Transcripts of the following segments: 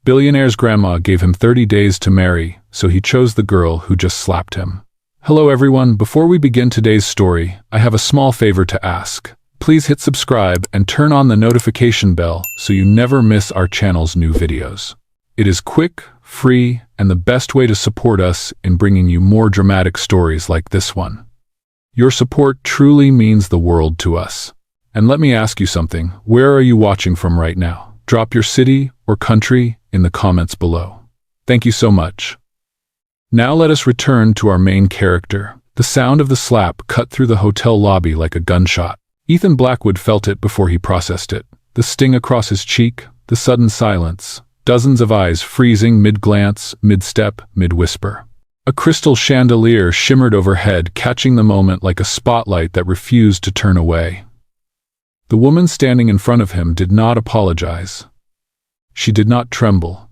Billionaire's grandma gave him 30 days to marry, so he chose the girl who just slapped him. Hello everyone, before we begin today's story, I have a small favor to ask. Please hit subscribe and turn on the notification bell so you never miss our channel's new videos. It is quick, free, and the best way to support us in bringing you more dramatic stories like this one. Your support truly means the world to us. And let me ask you something, where are you watching from right now? Drop your city or country in the comments below. Thank you so much. Now let us return to our main character. The sound of the slap cut through the hotel lobby like a gunshot. Ethan Blackwood felt it before he processed it. The sting across his cheek, the sudden silence, dozens of eyes freezing mid-glance, mid-step, mid-whisper. A crystal chandelier shimmered overhead, catching the moment like a spotlight that refused to turn away. The woman standing in front of him did not apologize. She did not tremble.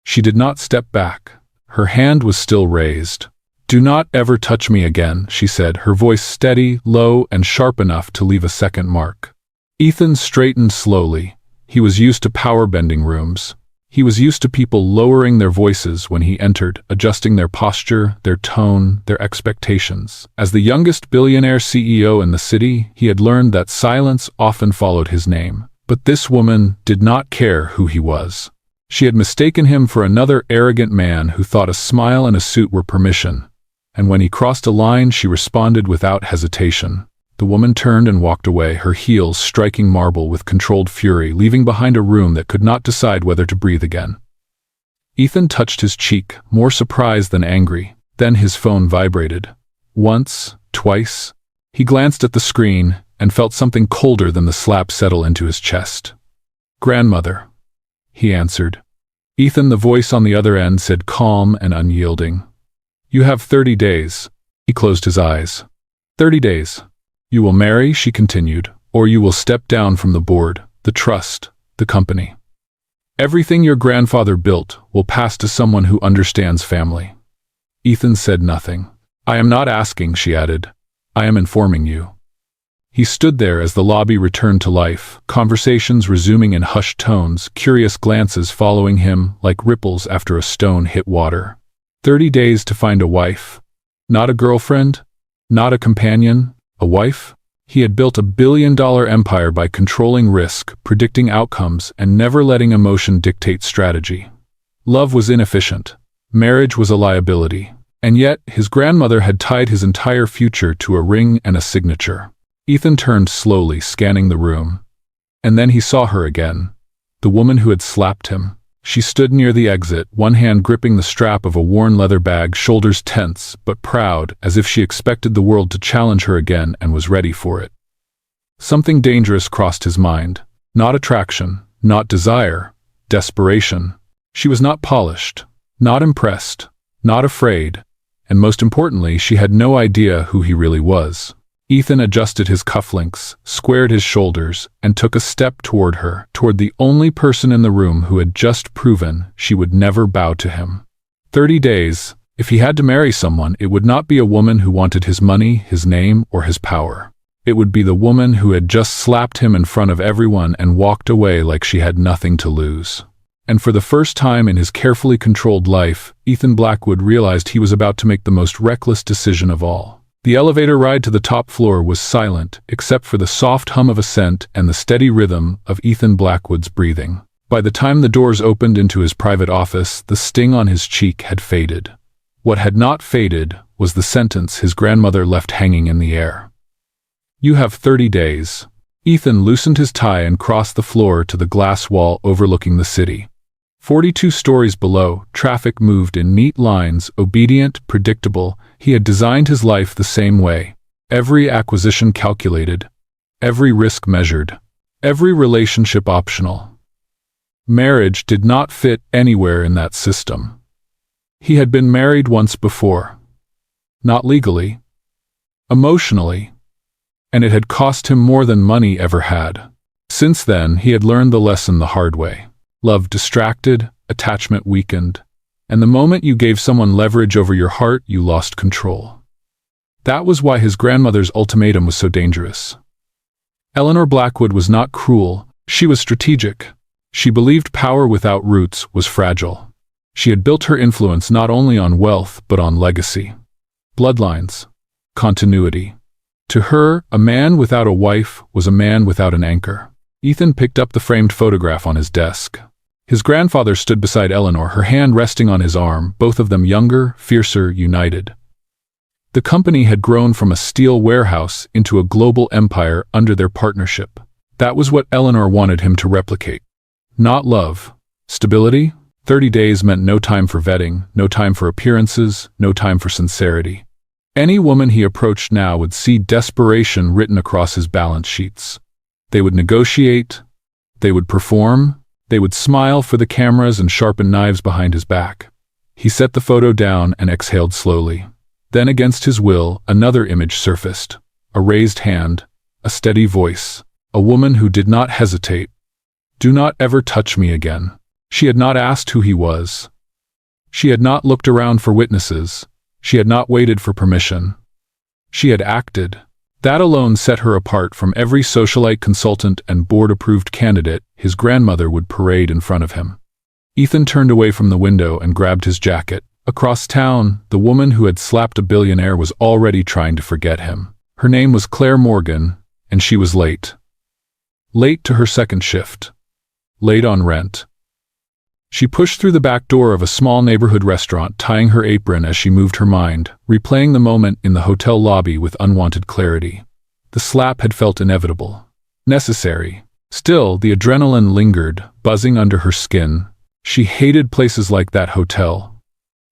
She did not step back. Her hand was still raised. "Do not ever touch me again," she said, her voice steady, low, and sharp enough to leave a second mark. Ethan straightened slowly. He was used to power-bending rooms. He was used to people lowering their voices when he entered, adjusting their posture, their tone, their expectations. As the youngest billionaire CEO in the city, he had learned that silence often followed his name. But this woman did not care who he was. She had mistaken him for another arrogant man who thought a smile and a suit were permission. And when he crossed a line, she responded without hesitation. The woman turned and walked away, her heels striking marble with controlled fury, leaving behind a room that could not decide whether to breathe again. Ethan touched his cheek, more surprised than angry. Then his phone vibrated. Once, twice. He glanced at the screen and felt something colder than the slap settle into his chest. "Grandmother," he answered. Ethan, the voice on the other end, said calm and unyielding. "You have 30 days. He closed his eyes. 30 days. You will marry," she continued, "or you will step down from the board, the trust, the company. Everything your grandfather built will pass to someone who understands family." Ethan said nothing. "I am not asking," she added. "I am informing you." He stood there as the lobby returned to life, conversations resuming in hushed tones, curious glances following him like ripples after a stone hit water. 30 days to find a wife. Not a girlfriend, not a companion, a wife. He had built a billion-dollar empire by controlling risk, predicting outcomes, and never letting emotion dictate strategy. Love was inefficient. Marriage was a liability. And yet, his grandmother had tied his entire future to a ring and a signature. Ethan turned slowly, scanning the room. And then he saw her again. The woman who had slapped him. She stood near the exit, one hand gripping the strap of a worn leather bag, shoulders tense, but proud, as if she expected the world to challenge her again and was ready for it. Something dangerous crossed his mind. Not attraction, not desire, desperation. She was not polished, not impressed, not afraid, and most importantly, she had no idea who he really was. Ethan adjusted his cufflinks, squared his shoulders, and took a step toward her, toward the only person in the room who had just proven she would never bow to him. 30 days. If he had to marry someone, it would not be a woman who wanted his money, his name, or his power. It would be the woman who had just slapped him in front of everyone and walked away like she had nothing to lose. And for the first time in his carefully controlled life, Ethan Blackwood realized he was about to make the most reckless decision of all. The elevator ride to the top floor was silent, except for the soft hum of ascent and the steady rhythm of Ethan Blackwood's breathing. By the time the doors opened into his private office, the sting on his cheek had faded. What had not faded was the sentence his grandmother left hanging in the air. "You have 30 days. Ethan loosened his tie and crossed the floor to the glass wall overlooking the city. 42 stories below, traffic moved in neat lines, obedient, predictable. He had designed his life the same way. Every acquisition calculated, every risk measured, every relationship optional. Marriage did not fit anywhere in that system. He had been married once before. Not legally. Emotionally. And it had cost him more than money ever had. Since then, he had learned the lesson the hard way. Love distracted, attachment weakened, and the moment you gave someone leverage over your heart, you lost control. That was why his grandmother's ultimatum was so dangerous. Eleanor Blackwood was not cruel, she was strategic. She believed power without roots was fragile. She had built her influence not only on wealth but on legacy. Bloodlines. Continuity. To her, a man without a wife was a man without an anchor. Ethan picked up the framed photograph on his desk. His grandfather stood beside Eleanor, her hand resting on his arm, both of them younger, fiercer, united. The company had grown from a steel warehouse into a global empire under their partnership. That was what Eleanor wanted him to replicate. Not love. Stability? 30 days meant no time for vetting, no time for appearances, no time for sincerity. Any woman he approached now would see desperation written across his balance sheets. They would negotiate, they would perform, they would smile for the cameras and sharpen knives behind his back. He set the photo down and exhaled slowly. Then, against his will, another image surfaced. A raised hand, a steady voice, a woman who did not hesitate. "Do not ever touch me again." She had not asked who he was. She had not looked around for witnesses. She had not waited for permission. She had acted. That alone set her apart from every socialite consultant and board-approved candidate his grandmother would parade in front of him. Ethan turned away from the window and grabbed his jacket. Across town, the woman who had slapped a billionaire was already trying to forget him. Her name was Claire Morgan, and she was late. Late to her second shift. Late on rent. She pushed through the back door of a small neighborhood restaurant, tying her apron as she moved her mind, replaying the moment in the hotel lobby with unwanted clarity. The slap had felt inevitable. Necessary. Still, the adrenaline lingered, buzzing under her skin. She hated places like that hotel.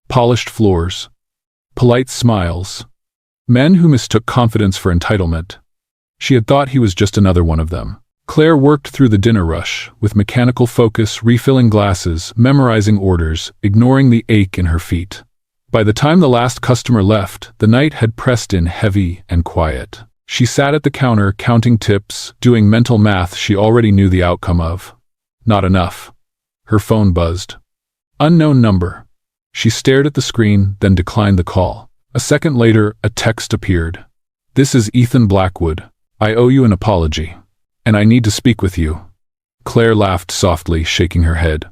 Polished floors. Polite smiles. Men who mistook confidence for entitlement. She had thought he was just another one of them. Claire worked through the dinner rush, with mechanical focus, refilling glasses, memorizing orders, ignoring the ache in her feet. By the time the last customer left, the night had pressed in heavy and quiet. She sat at the counter, counting tips, doing mental math she already knew the outcome of. Not enough. Her phone buzzed. Unknown number. She stared at the screen, then declined the call. A second later, a text appeared. "This is Ethan Blackwood. I owe you an apology. And I need to speak with you." Claire laughed softly, shaking her head.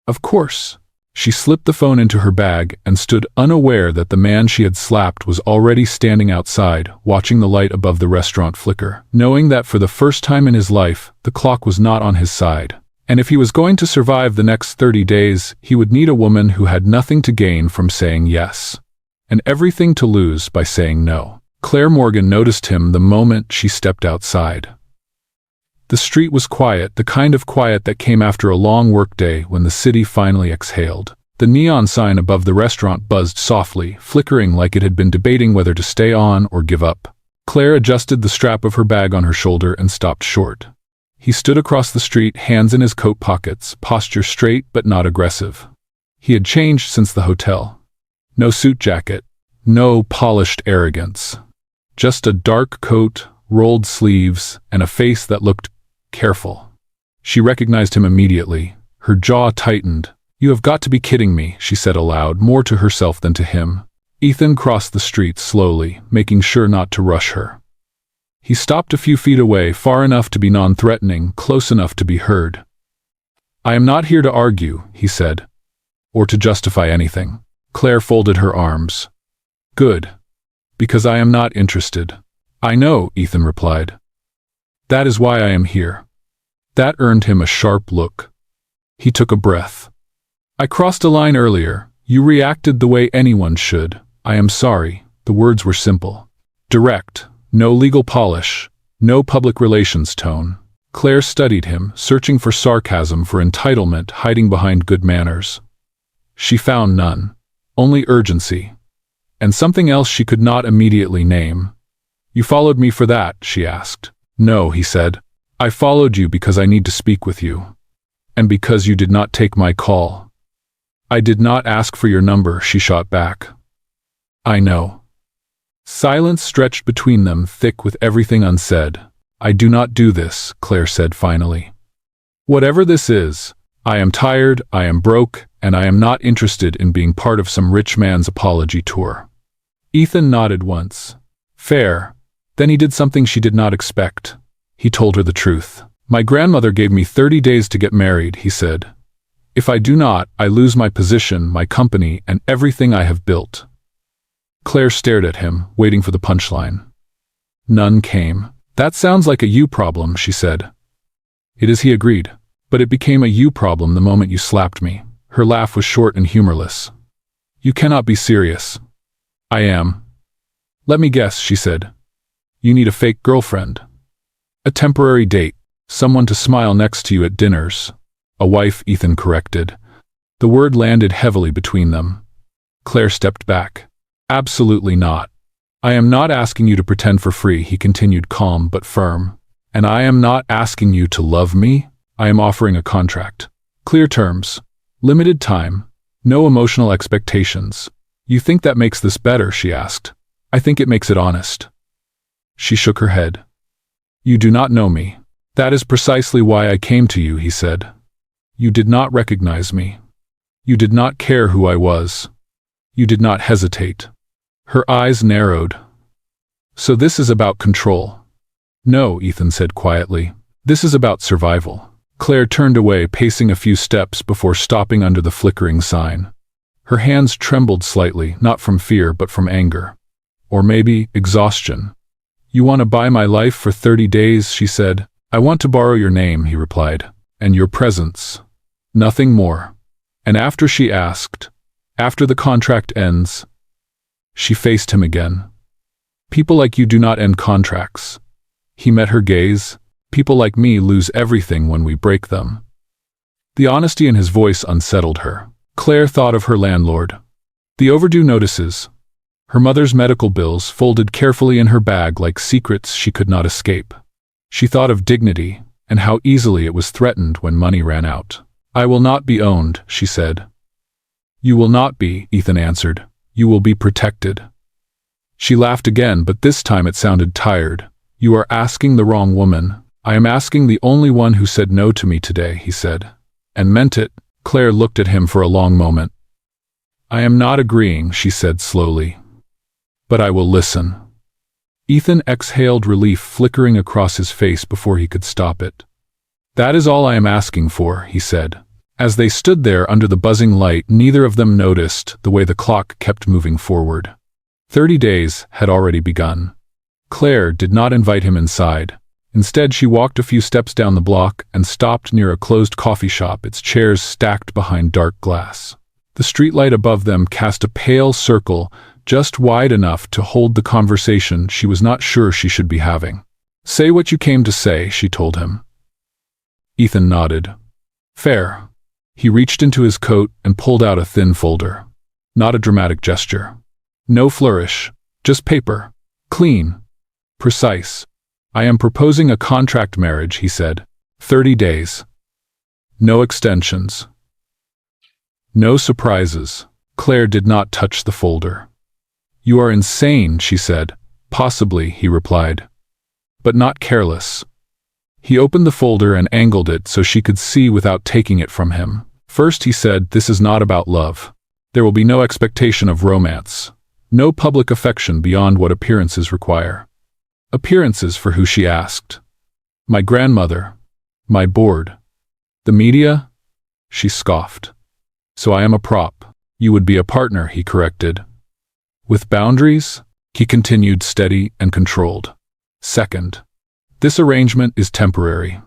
Of course. She slipped the phone into her bag and stood unaware that the man she had slapped was already standing outside, watching the light above the restaurant flicker, knowing that for the first time in his life, the clock was not on his side. And if he was going to survive the next 30 days, he would need a woman who had nothing to gain from saying yes, and everything to lose by saying no. Claire Morgan noticed him the moment she stepped outside. The street was quiet, the kind of quiet that came after a long workday when the city finally exhaled. The neon sign above the restaurant buzzed softly, flickering like it had been debating whether to stay on or give up. Claire adjusted the strap of her bag on her shoulder and stopped short. He stood across the street, hands in his coat pockets, posture straight but not aggressive. He had changed since the hotel. No suit jacket, no polished arrogance. Just a dark coat, rolled sleeves, and a face that looked careful. She recognized him immediately. Her jaw tightened. "You have got to be kidding me," she said aloud, more to herself than to him. Ethan crossed the street slowly, making sure not to rush her. He stopped a few feet away, far enough to be non-threatening, close enough to be heard. "I am not here to argue," he said, "or to justify anything." Claire folded her arms. "Good. Because I am not interested." "I know," Ethan replied. "That is why I am here." That earned him a sharp look. He took a breath. "I crossed a line earlier. You reacted the way anyone should. I am sorry." The words were simple. Direct. No legal polish. No public relations tone. Claire studied him, searching for sarcasm, for entitlement, hiding behind good manners. She found none. Only urgency. And something else she could not immediately name. "You followed me for that?" she asked. "No," he said. "I followed you because I need to speak with you. And because you did not take my call." "I did not ask for your number," she shot back. "I know." Silence stretched between them, thick with everything unsaid. "I do not do this," Claire said finally. "Whatever this is, I am tired, I am broke, and I am not interested in being part of some rich man's apology tour." Ethan nodded once. Fair. Then he did something she did not expect. He told her the truth. My grandmother gave me 30 days to get married, he said. If I do not, I lose my position, my company, and everything I have built. Claire stared at him, waiting for the punchline. None came. That sounds like a you problem, she said. It is, he agreed. But it became a you problem the moment you slapped me. Her laugh was short and humorless. You cannot be serious. I am. Let me guess, she said. You need a fake girlfriend. A temporary date. Someone to smile next to you at dinners. A wife, Ethan corrected. The word landed heavily between them. Claire stepped back. Absolutely not. I am not asking you to pretend for free, he continued, calm but firm. And I am not asking you to love me. I am offering a contract. Clear terms. Limited time. No emotional expectations. You think that makes this better, she asked. I think it makes it honest. She shook her head. You do not know me. That is precisely why I came to you, he said. You did not recognize me. You did not care who I was. You did not hesitate. Her eyes narrowed. So this is about control. No, Ethan said quietly. This is about survival. Claire turned away, pacing a few steps before stopping under the flickering sign. Her hands trembled slightly, not from fear but from anger. Or maybe exhaustion. You want to buy my life for 30 days, she said. I want to borrow your name, he replied. And your presence. Nothing more. And after she asked, after the contract ends, she faced him again. People like you do not end contracts. He met her gaze. People like me lose everything when we break them. The honesty in his voice unsettled her. Claire thought of her landlord. The overdue notices. Her mother's medical bills folded carefully in her bag like secrets she could not escape. She thought of dignity and how easily it was threatened when money ran out. I will not be owned, she said. You will not be, Ethan answered. You will be protected. She laughed again, but this time it sounded tired. You are asking the wrong woman. I am asking the only one who said no to me today, he said. And meant it. Claire looked at him for a long moment. I am not agreeing, she said slowly. But I will listen. Ethan exhaled, relief flickering across his face before he could stop it. That is all I am asking for, he said. As they stood there under the buzzing light, neither of them noticed the way the clock kept moving forward. 30 days had already begun. Claire did not invite him inside. Instead, she walked a few steps down the block and stopped near a closed coffee shop, its chairs stacked behind dark glass. The streetlight above them cast a pale circle just wide enough to hold the conversation she was not sure she should be having. Say what you came to say, she told him. Ethan nodded. Fair. He reached into his coat and pulled out a thin folder. Not a dramatic gesture. No flourish. Just paper. Clean. Precise. I am proposing a contract marriage, he said. 30 days. No extensions. No surprises. Claire did not touch the folder. You are insane, she said. Possibly, he replied. But not careless. He opened the folder and angled it so she could see without taking it from him. First, he said, this is not about love. There will be no expectation of romance. No public affection beyond what appearances require. Appearances for who she asked. My grandmother. My board. The media? She scoffed. So I am a prop. You would be a partner, he corrected. With boundaries? He continued, steady and controlled. Second. This arrangement is temporary.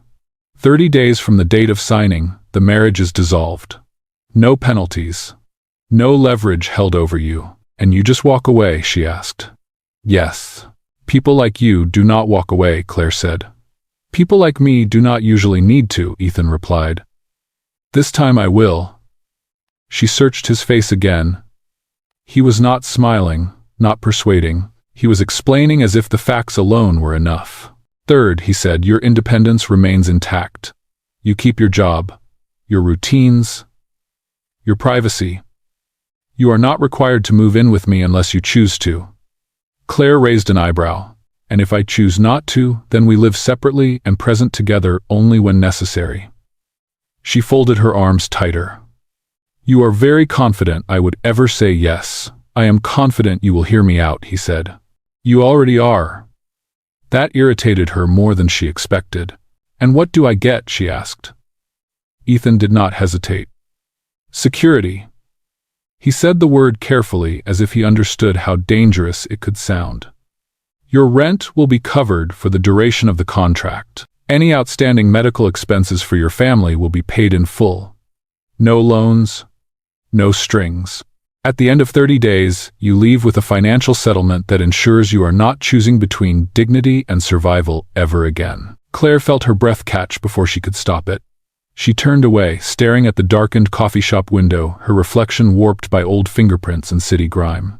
30 days from the date of signing, the marriage is dissolved. No penalties. No leverage held over you. And you just walk away, she asked. Yes. People like you do not walk away, Claire said. People like me do not usually need to, Ethan replied. This time I will. She searched his face again. He was not smiling, not persuading. He was explaining as if the facts alone were enough. Third, he said, your independence remains intact. You keep your job, your routines, your privacy. You are not required to move in with me unless you choose to. Claire raised an eyebrow. And if I choose not to, then we live separately and present together only when necessary. She folded her arms tighter. You are very confident I would ever say yes. I am confident you will hear me out, he said. You already are. That irritated her more than she expected. And what do I get? She asked. Ethan did not hesitate. Security. He said the word carefully as if he understood how dangerous it could sound. Your rent will be covered for the duration of the contract. Any outstanding medical expenses for your family will be paid in full. No loans, no strings. At the end of 30 days, you leave with a financial settlement that ensures you are not choosing between dignity and survival ever again. Claire felt her breath catch before she could stop it. She turned away, staring at the darkened coffee shop window, her reflection warped by old fingerprints and city grime.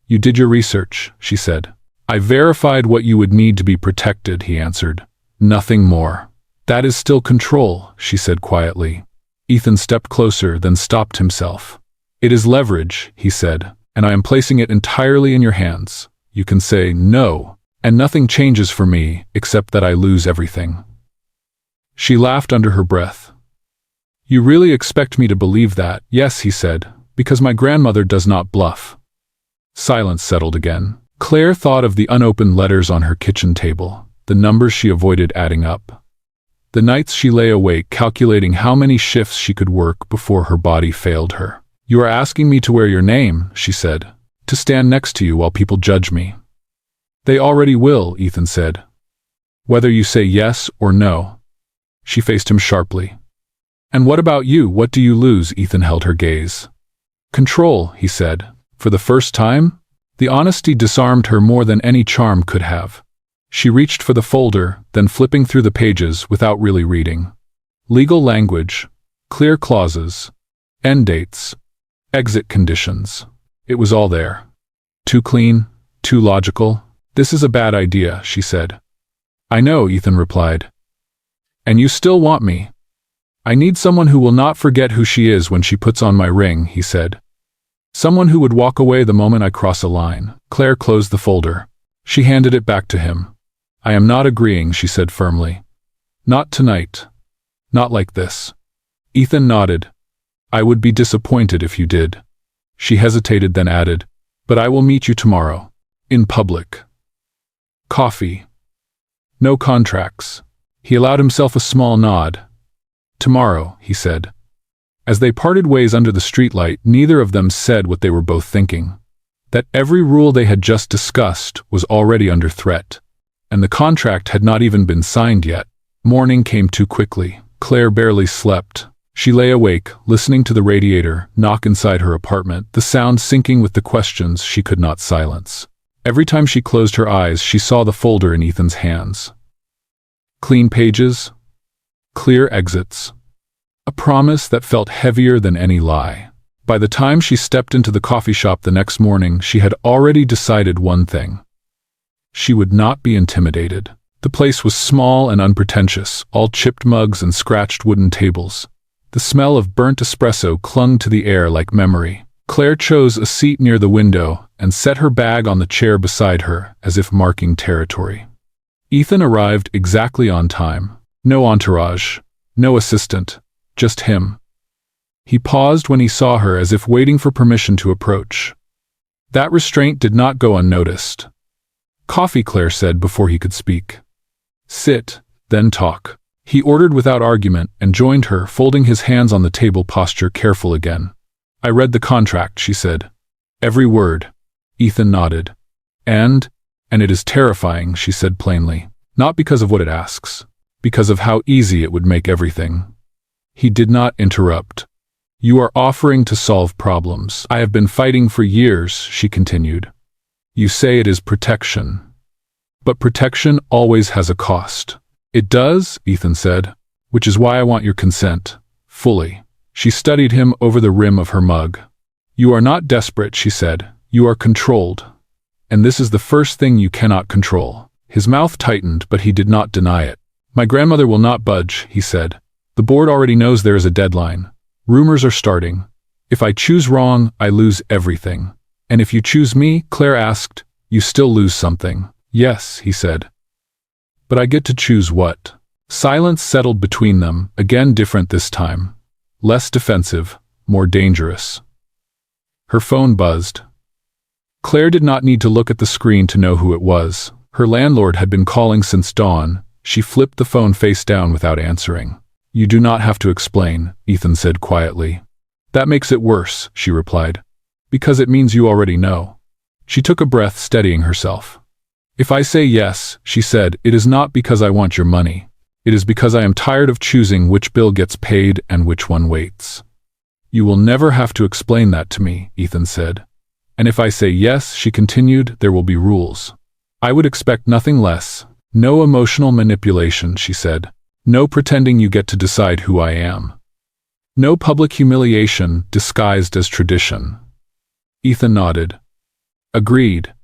You did your research, she said. I verified what you would need to be protected, he answered. Nothing more. That is still control, she said quietly. Ethan stepped closer, then stopped himself. It is leverage, he said, and I am placing it entirely in your hands. You can say no, and nothing changes for me except that I lose everything. She laughed under her breath. You really expect me to believe that? Yes, he said, because my grandmother does not bluff. Silence settled again. Claire thought of the unopened letters on her kitchen table, the numbers she avoided adding up. The nights she lay awake calculating how many shifts she could work before her body failed her. You are asking me to wear your name, she said, to stand next to you while people judge me. They already will, Ethan said. Whether you say yes or no. She faced him sharply. And what about you? What do you lose? Ethan held her gaze. Control, he said. For the first time? The honesty disarmed her more than any charm could have. She reached for the folder, then flipping through the pages without really reading. Legal language, clear clauses, end dates, exit conditions. It was all there. Too clean, too logical. This is a bad idea, she said. I know, Ethan replied. And you still want me? I need someone who will not forget who she is when she puts on my ring, he said. Someone who would walk away the moment I cross a line. Claire closed the folder. She handed it back to him. I am not agreeing, she said firmly. Not tonight. Not like this. Ethan nodded. I would be disappointed if you did. She hesitated, then added, but I will meet you tomorrow. In public. Coffee. No contracts. He allowed himself a small nod. Tomorrow, he said. As they parted ways under the streetlight, neither of them said what they were both thinking. That every rule they had just discussed was already under threat. And the contract had not even been signed yet. Morning came too quickly. Claire barely slept. She lay awake, listening to the radiator knock inside her apartment, the sound syncing with the questions she could not silence. Every time she closed her eyes, she saw the folder in Ethan's hands. Clean pages, clear exits. A promise that felt heavier than any lie. By the time she stepped into the coffee shop the next morning, she had already decided one thing. She would not be intimidated. The place was small and unpretentious, all chipped mugs and scratched wooden tables. The smell of burnt espresso clung to the air like memory. Claire chose a seat near the window and set her bag on the chair beside her, as if marking territory. Ethan arrived exactly on time. No entourage, no assistant, just him. He paused when he saw her, as if waiting for permission to approach. That restraint did not go unnoticed. Coffee, Claire said before he could speak. Sit, then talk. He ordered without argument and joined her, folding his hands on the table, posture careful again. I read the contract, she said. Every word. Ethan nodded. And it is terrifying, she said plainly. Not because of what it asks, because of how easy it would make everything. He did not interrupt. You are offering to solve problems I have been fighting for years, she continued. You say it is protection. But protection always has a cost. It does, Ethan said, which is why I want your consent. Fully. She studied him over the rim of her mug. You are not desperate, she said. You are controlled. And this is the first thing you cannot control. His mouth tightened, but he did not deny it. My grandmother will not budge, he said. The board already knows there is a deadline. Rumors are starting. If I choose wrong, I lose everything. And if you choose me, Claire asked, you still lose something. Yes, he said. But I get to choose what? Silence settled between them, again different this time. Less defensive, more dangerous. Her phone buzzed. Claire did not need to look at the screen to know who it was. Her landlord had been calling since dawn. She flipped the phone face down without answering. "You do not have to explain," Ethan said quietly. "That makes it worse," she replied. "Because it means you already know." She took a breath, steadying herself. "If I say yes," she said, "it is not because I want your money. It is because I am tired of choosing which bill gets paid and which one waits." "You will never have to explain that to me," Ethan said. "And if I say yes," she continued, "there will be rules. I would expect nothing less. No emotional manipulation," she said. "No pretending you get to decide who I am. No public humiliation disguised as tradition." Ethan nodded. "Agreed.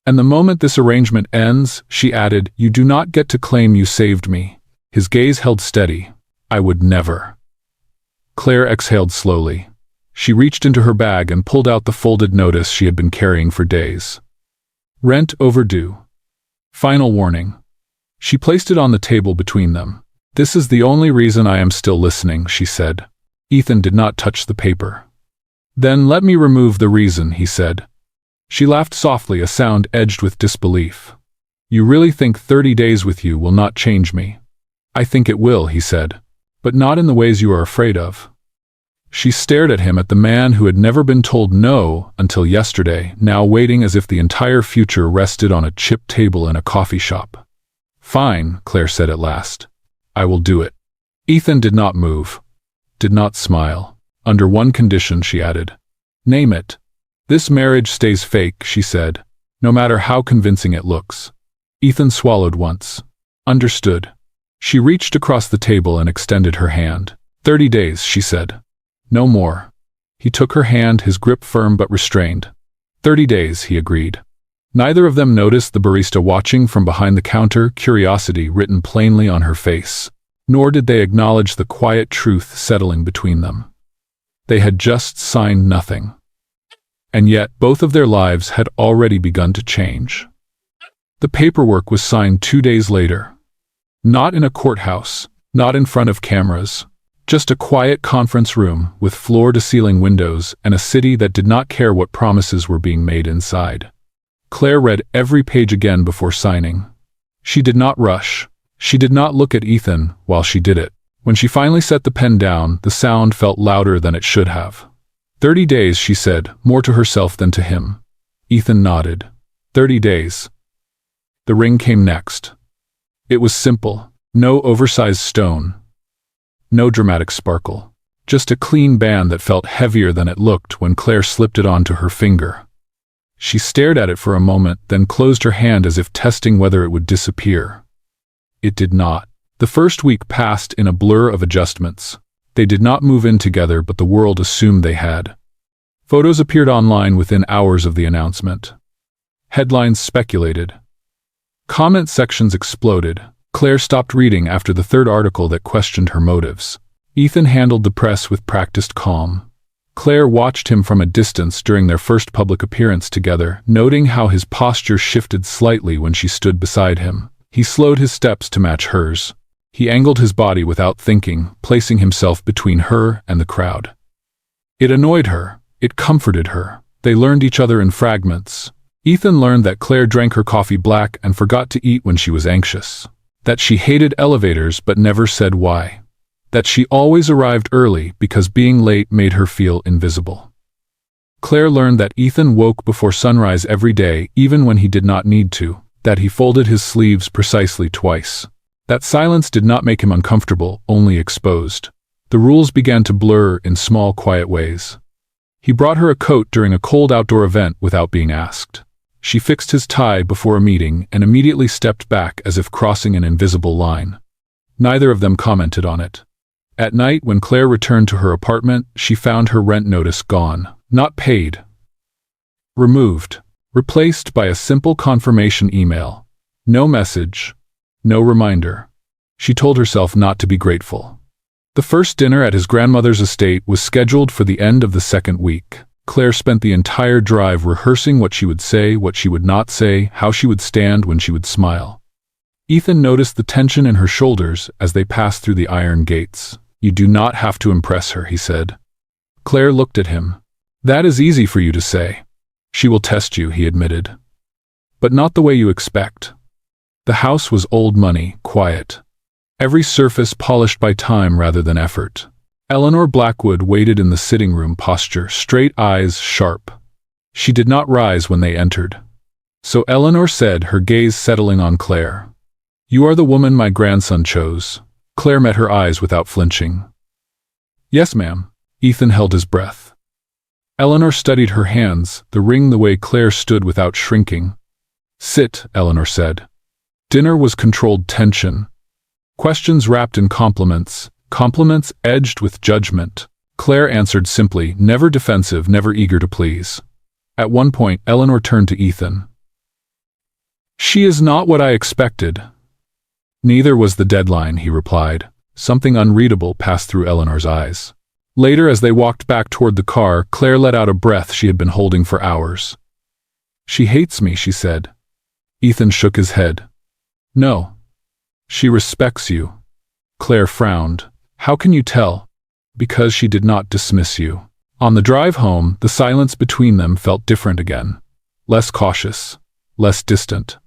And the moment this arrangement ends," she added, "you do not get to claim you saved me." His gaze held steady. "I would never." Claire exhaled slowly. She reached into her bag and pulled out the folded notice she had been carrying for days. "Rent overdue. Final warning." She placed it on the table between them. "This is the only reason I am still listening," she said. Ethan did not touch the paper. "Then let me remove the reason," he said. She laughed softly, a sound edged with disbelief. "You really think 30 days with you will not change me?" "I think it will," he said. "But not in the ways you are afraid of." She stared at him, at the man who had never been told no until yesterday, now waiting as if the entire future rested on a chipped table in a coffee shop. "Fine," Claire said at last. "I will do it." Ethan did not move, did not smile. "Under one condition," she added. "Name it." "This marriage stays fake," she said, "no matter how convincing it looks." Ethan swallowed once. "Understood." She reached across the table and extended her hand. 30 days, she said. "No more." He took her hand, his grip firm but restrained. 30 days, he agreed. Neither of them noticed the barista watching from behind the counter, curiosity written plainly on her face. Nor did they acknowledge the quiet truth settling between them. They had just signed nothing. And yet, both of their lives had already begun to change. The paperwork was signed 2 days later. Not in a courthouse, not in front of cameras. Just a quiet conference room with floor-to-ceiling windows and a city that did not care what promises were being made inside. Claire read every page again before signing. She did not rush. She did not look at Ethan while she did it. When she finally set the pen down, the sound felt louder than it should have. 30 days, she said, more to herself than to him. Ethan nodded. 30 days. The ring came next. It was simple. No oversized stone. No dramatic sparkle. Just a clean band that felt heavier than it looked when Claire slipped it onto her finger. She stared at it for a moment, then closed her hand as if testing whether it would disappear. It did not. The first week passed in a blur of adjustments. They did not move in together, but the world assumed they had. Photos appeared online within hours of the announcement. Headlines speculated. Comment sections exploded. Claire stopped reading after the third article that questioned her motives. Ethan handled the press with practiced calm. Claire watched him from a distance during their first public appearance together, noting how his posture shifted slightly when she stood beside him. He slowed his steps to match hers. He angled his body without thinking, placing himself between her and the crowd. It annoyed her. It comforted her. They learned each other in fragments. Ethan learned that Claire drank her coffee black and forgot to eat when she was anxious. That she hated elevators but never said why. That she always arrived early because being late made her feel invisible. Claire learned that Ethan woke before sunrise every day, even when he did not need to. That he folded his sleeves precisely twice. That silence did not make him uncomfortable, only exposed. The rules began to blur in small, quiet ways. He brought her a coat during a cold outdoor event without being asked. She fixed his tie before a meeting and immediately stepped back as if crossing an invisible line. Neither of them commented on it. At night, when Claire returned to her apartment, she found her rent notice gone. Not paid. Removed. Replaced by a simple confirmation email. No message. No reminder. She told herself not to be grateful. The first dinner at his grandmother's estate was scheduled for the end of the second week. Claire spent the entire drive rehearsing what she would say, what she would not say, how she would stand when she would smile. Ethan noticed the tension in her shoulders as they passed through the iron gates. "You do not have to impress her," he said. Claire looked at him. "That is easy for you to say." "She will test you," he admitted. "But not the way you expect." The house was old money, quiet. Every surface polished by time rather than effort. Eleanor Blackwood waited in the sitting room posture, straight eyes sharp. She did not rise when they entered. So Eleanor said, her gaze settling on Claire. "You are the woman my grandson chose." Claire met her eyes without flinching. "Yes, ma'am." Ethan held his breath. Eleanor studied her hands, the ring the way Claire stood without shrinking. "Sit," Eleanor said. Dinner was controlled tension. Questions wrapped in compliments, compliments edged with judgment. Claire answered simply, never defensive, never eager to please. At one point, Eleanor turned to Ethan. "She is not what I expected." "Neither was the deadline," he replied. Something unreadable passed through Eleanor's eyes. Later, as they walked back toward the car, Claire let out a breath she had been holding for hours. "She hates me," she said. Ethan shook his head. "No. She respects you." Claire frowned. "How can you tell?" "Because she did not dismiss you." On the drive home, the silence between them felt different again. Less cautious, less distant.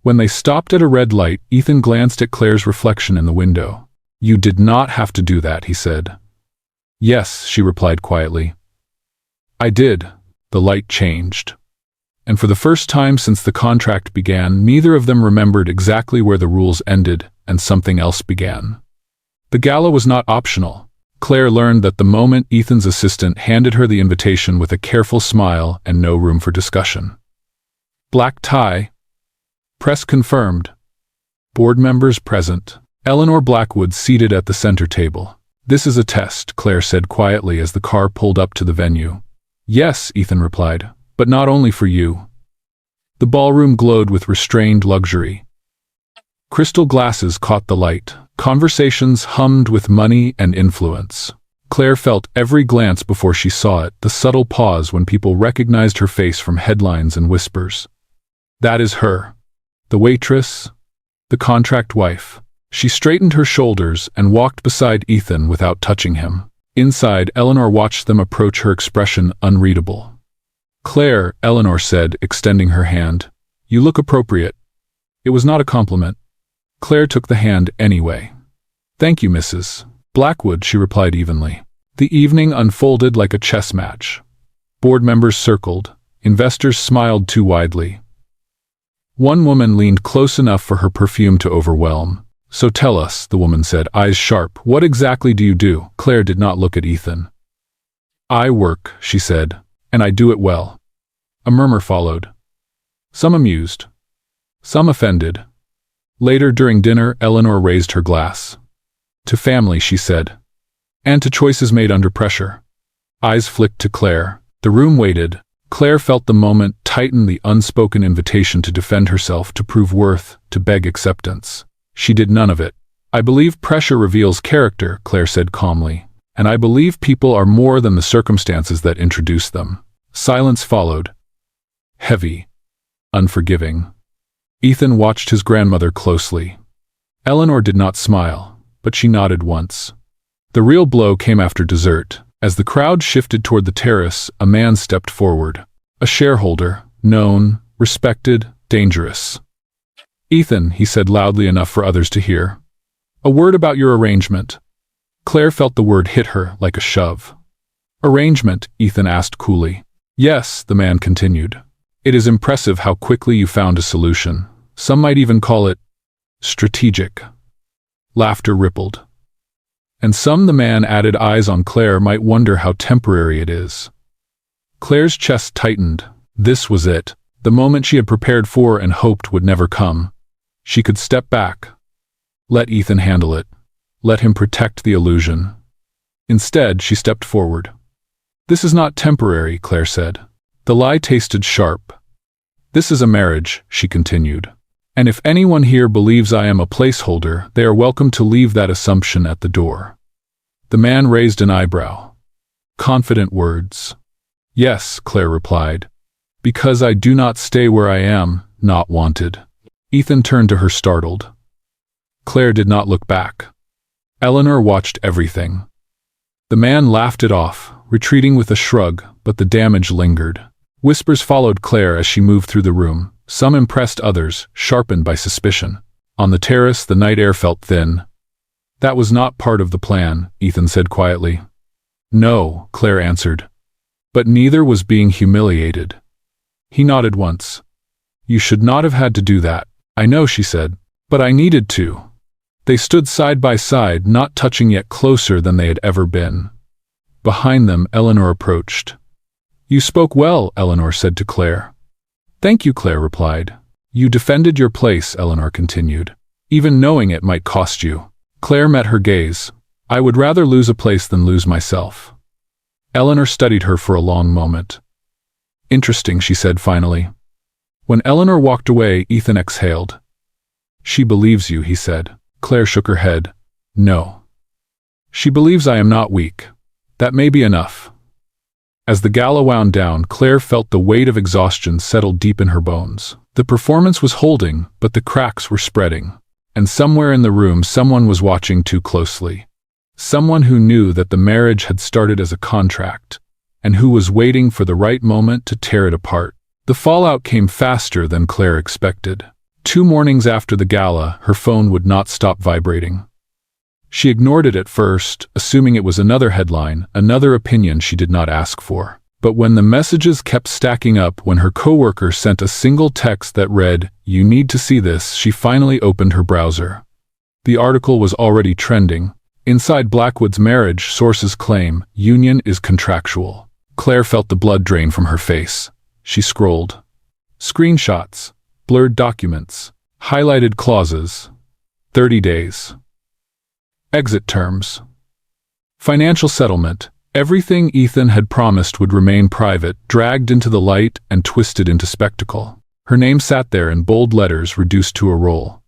When they stopped at a red light, Ethan glanced at Claire's reflection in the window. "You did not have to do that," he said. "Yes," she replied quietly. "I did." The light changed. And for the first time since the contract began, neither of them remembered exactly where the rules ended and something else began. The gala was not optional. Claire learned that the moment Ethan's assistant handed her the invitation with a careful smile and no room for discussion. Black tie. Press confirmed. Board members present. Eleanor Blackwood seated at the center table. "This is a test," Claire said quietly as the car pulled up to the venue. "Yes," Ethan replied, "but not only for you." The ballroom glowed with restrained luxury. Crystal glasses caught the light. Conversations hummed with money and influence. Claire felt every glance before she saw it, the subtle pause when people recognized her face from headlines and whispers. That is her. The waitress. The contract wife. She straightened her shoulders and walked beside Ethan without touching him. Inside, Eleanor watched them approach, her expression unreadable. "Claire," Eleanor said, extending her hand. "You look appropriate." It was not a compliment. Claire took the hand anyway. "Thank you, Mrs. Blackwood," she replied evenly. The evening unfolded like a chess match. Board members circled. Investors smiled too widely. One woman leaned close enough for her perfume to overwhelm. "So tell us," the woman said, eyes sharp, "what exactly do you do?" Claire did not look at Ethan. "I work," she said, "and I do it well." A murmur followed. Some amused. Some offended. Later during dinner, Eleanor raised her glass. "To family," she said. "And to choices made under pressure." Eyes flicked to Claire. The room waited. Claire felt the moment tighten, the unspoken invitation to defend herself, to prove worth, to beg acceptance. She did none of it. "I believe pressure reveals character," Claire said calmly. "And I believe people are more than the circumstances that introduce them." Silence followed. Heavy. Unforgiving. Ethan watched his grandmother closely. Eleanor did not smile, but she nodded once. The real blow came after dessert. As the crowd shifted toward the terrace, a man stepped forward. A shareholder, known, respected, dangerous. "Ethan," he said loudly enough for others to hear. "A word about your arrangement." Claire felt the word hit her like a shove. "Arrangement?" Ethan asked coolly. "Yes," the man continued. "It is impressive how quickly you found a solution. Some might even call it strategic." Laughter rippled. "And some," the man added, eyes on Claire, "might wonder how temporary it is." Claire's chest tightened. This was it. The moment she had prepared for and hoped would never come. She could step back. Let Ethan handle it. Let him protect the illusion. Instead, she stepped forward. "This is not temporary," Claire said. The lie tasted sharp. "This is a marriage," she continued. "And if anyone here believes I am a placeholder, they are welcome to leave that assumption at the door." The man raised an eyebrow. Confident words. "Yes," Claire replied. "Because I do not stay where I am, not wanted." Ethan turned to her startled. Claire did not look back. Eleanor watched everything. The man laughed it off, retreating with a shrug, but the damage lingered. Whispers followed Claire as she moved through the room, some impressed, others sharpened by suspicion. On the terrace, the night air felt thin. That was not part of the plan, Ethan said quietly. No, Claire answered. But neither was being humiliated. He nodded once. You should not have had to do that. I know, she said. But I needed to. They stood side by side, not touching, yet closer than they had ever been. Behind them, Eleanor approached. You spoke well, Eleanor said to Claire. Thank you, Claire replied. You defended your place, Eleanor continued. Even knowing it might cost you. Claire met her gaze. I would rather lose a place than lose myself. Eleanor studied her for a long moment. Interesting, she said finally. When Eleanor walked away, Ethan exhaled. She believes you, he said. Claire shook her head. No. She believes I am not weak. That may be enough. As the gala wound down, Claire felt the weight of exhaustion settle deep in her bones. The performance was holding, but the cracks were spreading. And somewhere in the room, someone was watching too closely. Someone who knew that the marriage had started as a contract, and who was waiting for the right moment to tear it apart. The fallout came faster than Claire expected. 2 mornings after the gala, her phone would not stop vibrating. She ignored it at first, assuming it was another headline, another opinion she did not ask for. But when the messages kept stacking up, when her coworker sent a single text that read, "You need to see this," she finally opened her browser. The article was already trending. Inside Blackwood's marriage, sources claim, union is contractual. Claire felt the blood drain from her face. She scrolled. Screenshots, blurred documents, highlighted clauses. 30 days. Exit terms. Financial settlement. Everything Ethan had promised would remain private, dragged into the light and twisted into spectacle. Her name sat there in bold letters reduced to a roll.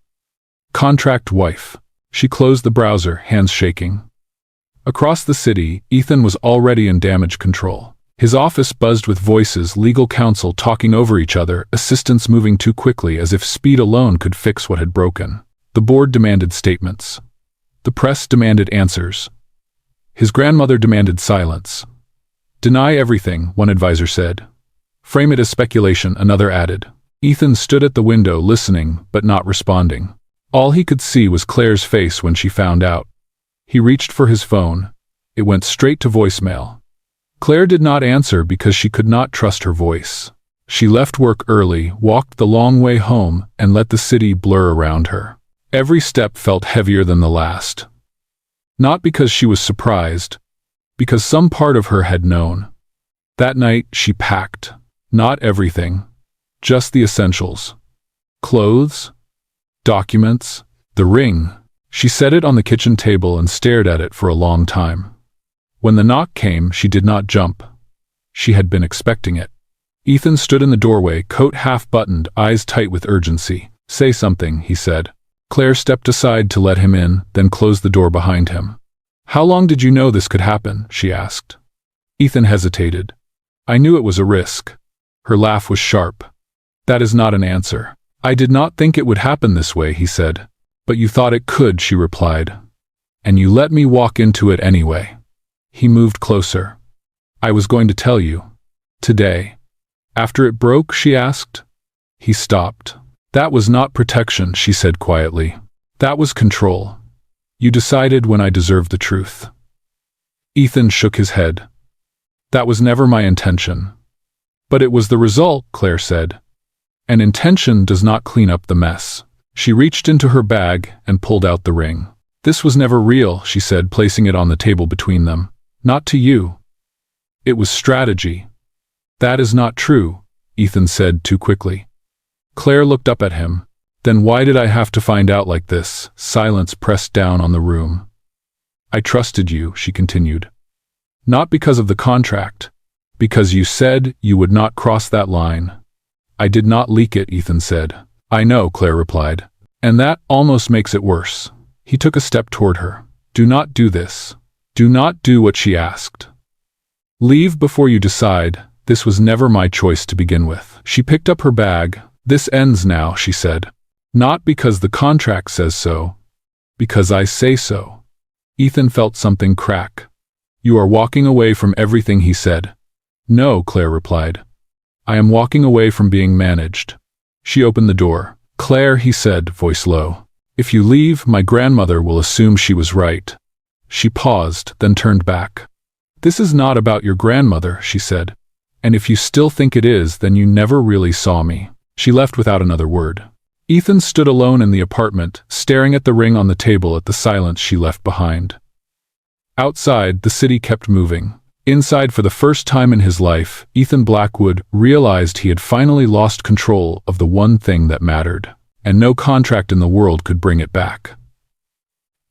Contract wife. She closed the browser, hands shaking. Across the city, Ethan was already in damage control. His office buzzed with voices, legal counsel talking over each other, assistants moving too quickly as if speed alone could fix what had broken. The board demanded statements. The press demanded answers. His grandmother demanded silence. Deny everything, one advisor said. Frame it as speculation, another added. Ethan stood at the window listening, but not responding. All he could see was Claire's face when she found out. He reached for his phone. It went straight to voicemail. Claire did not answer because she could not trust her voice. She left work early, walked the long way home, and let the city blur around her. Every step felt heavier than the last. Not because she was surprised, because some part of her had known. That night she packed. Not everything, just the essentials. Clothes, documents, the ring. She set it on the kitchen table and stared at it for a long time. When the knock came, she did not jump. She had been expecting it. Ethan stood in the doorway, coat half-buttoned, eyes tight with urgency. Say something, he said. Claire stepped aside to let him in, then closed the door behind him. How long did you know this could happen? She asked. Ethan hesitated. I knew it was a risk. Her laugh was sharp. That is not an answer. I did not think it would happen this way, he said. But you thought it could, she replied. And you let me walk into it anyway. He moved closer. I was going to tell you. Today. After it broke, she asked. He stopped. That was not protection, she said quietly. That was control. You decided when I deserved the truth. Ethan shook his head. That was never my intention. But it was the result, Claire said. An intention does not clean up the mess. She reached into her bag and pulled out the ring. This was never real, she said, placing it on the table between them. Not to you. It was strategy. That is not true, Ethan said too quickly. Claire looked up at him. Then why did I have to find out like this? Silence pressed down on the room. I trusted you, she continued. Not because of the contract. Because you said you would not cross that line. I did not leak it, Ethan said. I know, Claire replied. And that almost makes it worse. He took a step toward her. Do not do this. Do not do what she asked. Leave before you decide. This was never my choice to begin with. She picked up her bag. This ends now, she said. Not because the contract says so. Because I say so. Ethan felt something crack. You are walking away from everything, he said. No, Claire replied. I am walking away from being managed. She opened the door. Claire, he said, voice low. If you leave, my grandmother will assume she was right. She paused, then turned back. This is not about your grandmother, she said. And if you still think it is, then you never really saw me. She left without another word. Ethan stood alone in the apartment, staring at the ring on the table at the silence she left behind. Outside, the city kept moving. Inside, for the first time in his life, Ethan Blackwood realized he had finally lost control of the one thing that mattered, and no contract in the world could bring it back.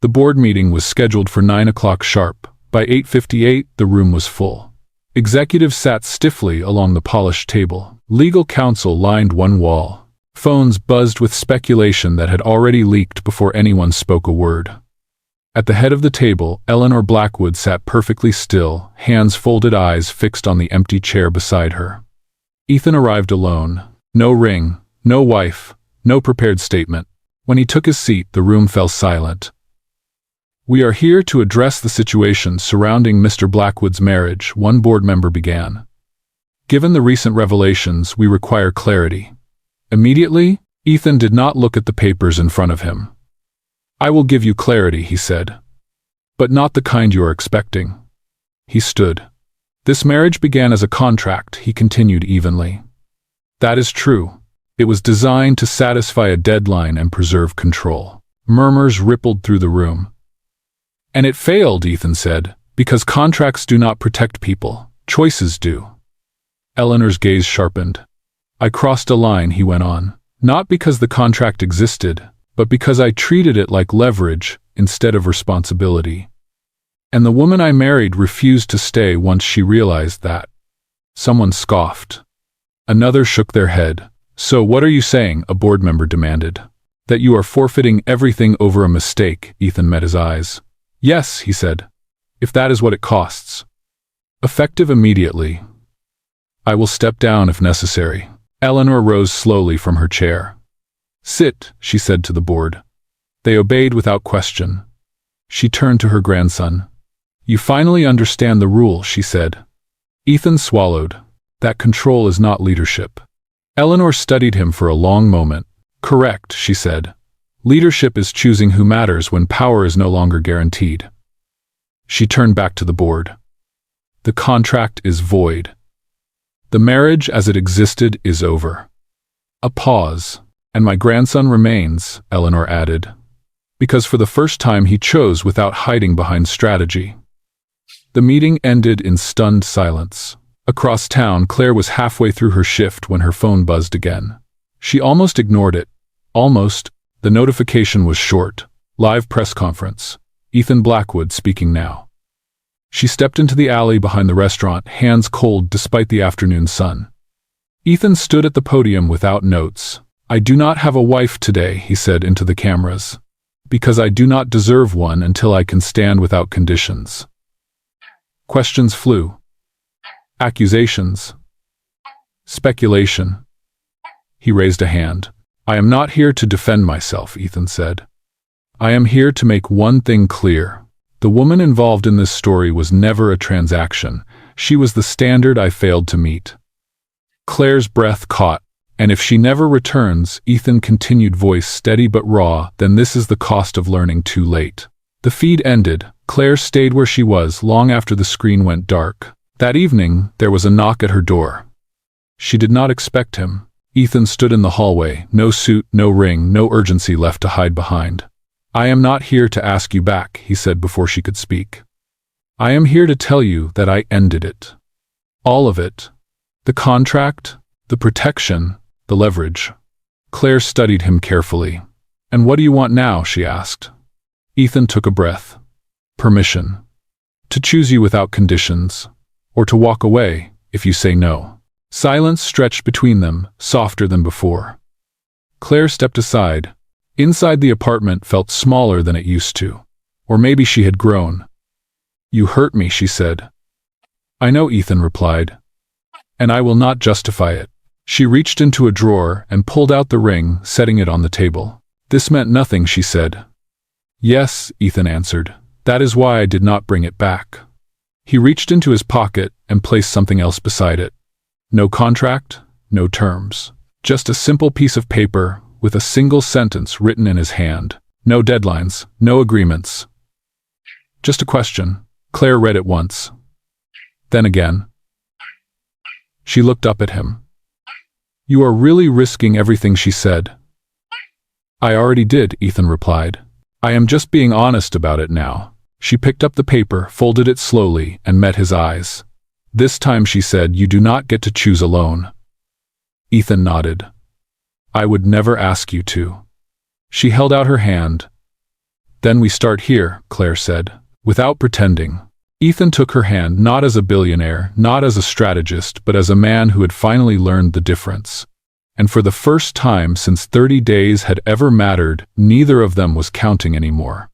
The board meeting was scheduled for 9 o'clock sharp. By 8:58, the room was full. Executives sat stiffly along the polished table. Legal counsel lined one wall. Phones buzzed with speculation that had already leaked before anyone spoke a word. At the head of the table, Eleanor Blackwood sat perfectly still, hands folded, eyes fixed on the empty chair beside her. Ethan arrived alone. No ring, no wife, no prepared statement. When he took his seat, the room fell silent. We are here to address the situation surrounding Mr. Blackwood's marriage, one board member began. Given the recent revelations, we require clarity. Immediately, Ethan did not look at the papers in front of him. I will give you clarity, he said. But not the kind you are expecting. He stood. This marriage began as a contract, he continued evenly. That is true. It was designed to satisfy a deadline and preserve control. Murmurs rippled through the room. And it failed, Ethan said, because contracts do not protect people. Choices do. Eleanor's gaze sharpened. I crossed a line, he went on. Not because the contract existed, but because I treated it like leverage instead of responsibility. And the woman I married refused to stay once she realized that. Someone scoffed. Another shook their head. So what are you saying? A board member demanded. That you are forfeiting everything over a mistake, Ethan met his eyes. Yes, he said. If that is what it costs. Effective immediately. I will step down if necessary. Eleanor rose slowly from her chair. Sit, she said to the board. They obeyed without question. She turned to her grandson. You finally understand the rule, she said. Ethan swallowed. That control is not leadership. Eleanor studied him for a long moment. Correct, she said. Leadership is choosing who matters when power is no longer guaranteed. She turned back to the board. The contract is void. The marriage as it existed is over. A pause. And my grandson remains, Eleanor added. Because for the first time he chose without hiding behind strategy. The meeting ended in stunned silence. Across town, Claire was halfway through her shift when her phone buzzed again. She almost ignored it. Almost. The notification was short. Live press conference. Ethan Blackwood speaking now. She stepped into the alley behind the restaurant, hands cold despite the afternoon sun. Ethan stood at the podium without notes. I do not have a wife today, he said into the cameras. Because I do not deserve one until I can stand without conditions. Questions flew. Accusations. Speculation. He raised a hand. I am not here to defend myself, Ethan said. I am here to make one thing clear. The woman involved in this story was never a transaction. She was the standard I failed to meet. Claire's breath caught. And if she never returns, Ethan continued, voice steady but raw, then this is the cost of learning too late. The feed ended. Claire stayed where she was long after the screen went dark. That evening, there was a knock at her door. She did not expect him. Ethan stood in the hallway, no suit, no ring, no urgency left to hide behind. I am not here to ask you back, he said before she could speak. I am here to tell you that I ended it. All of it. The contract, the protection, the leverage. Claire studied him carefully. And what do you want now? She asked. Ethan took a breath. Permission. To choose you without conditions. Or to walk away, if you say no. Silence stretched between them, softer than before. Claire stepped aside. Inside the apartment felt smaller than it used to. Or maybe she had grown. You hurt me, she said. I know, Ethan replied. And I will not justify it. She reached into a drawer and pulled out the ring, setting it on the table. This meant nothing, she said. Yes, Ethan answered. That is why I did not bring it back. He reached into his pocket and placed something else beside it. No contract, no terms. Just a simple piece of paper with a single sentence written in his hand. No deadlines, no agreements. Just a question. Claire read it once. Then again. She looked up at him. You are really risking everything, she said. I already did, Ethan replied. I am just being honest about it now. She picked up the paper, folded it slowly, and met his eyes. This time, she said, you do not get to choose alone. Ethan nodded. I would never ask you to. She held out her hand. Then we start here, Claire said, without pretending. Ethan took her hand not as a billionaire, not as a strategist, but as a man who had finally learned the difference. And for the first time since 30 days had ever mattered, neither of them was counting anymore.